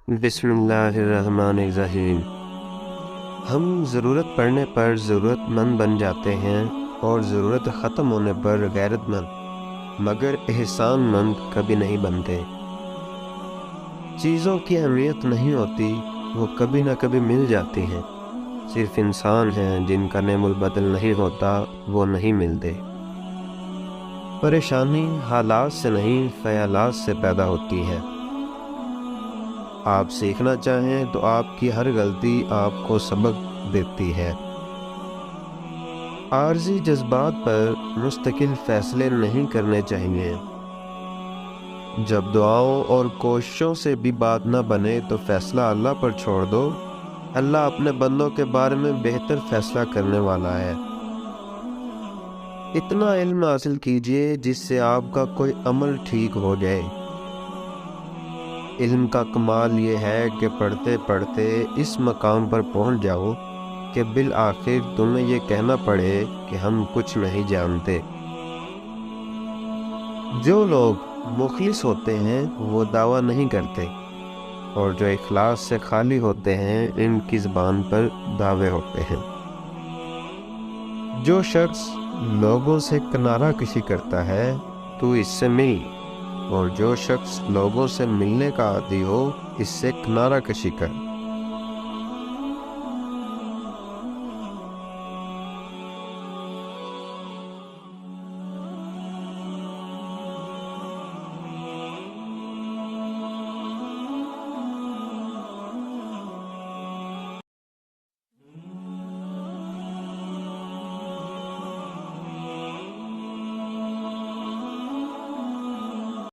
بسم اللہ الرحمن الرحیم۔ ہم ضرورت پڑنے پر ضرورت مند بن جاتے ہیں اور ضرورت ختم ہونے پر غیرت مند، مگر احسان مند کبھی نہیں بنتے۔ چیزوں کی اہمیت نہیں ہوتی، وہ کبھی نہ کبھی مل جاتی ہیں۔ صرف انسان ہیں جن کا نعم البدل نہیں ہوتا، وہ نہیں ملتے۔ پریشانی حالات سے نہیں، خیالات سے پیدا ہوتی ہے۔ آپ سیکھنا چاہیں تو آپ کی ہر غلطی آپ کو سبق دیتی ہے۔ عارضی جذبات پر مستقل فیصلے نہیں کرنے چاہیے۔ جب دعاؤں اور کوششوں سے بھی بات نہ بنے تو فیصلہ اللہ پر چھوڑ دو۔ اللہ اپنے بندوں کے بارے میں بہتر فیصلہ کرنے والا ہے۔ اتنا علم حاصل کیجئے جس سے آپ کا کوئی عمل ٹھیک ہو جائے۔ علم کا کمال یہ ہے کہ پڑھتے پڑھتے اس مقام پر پہنچ جاؤ کہ بالآخر تمہیں یہ کہنا پڑے کہ ہم کچھ نہیں جانتے۔ جو لوگ مخلص ہوتے ہیں وہ دعویٰ نہیں کرتے، اور جو اخلاص سے خالی ہوتے ہیں ان کی زبان پر دعوے ہوتے ہیں۔ جو شخص لوگوں سے کنارہ کشی کرتا ہے تو اس سے مل، اور جو شخص لوگوں سے ملنے کا عادی ہو اس سے کنارہ کشی کر۔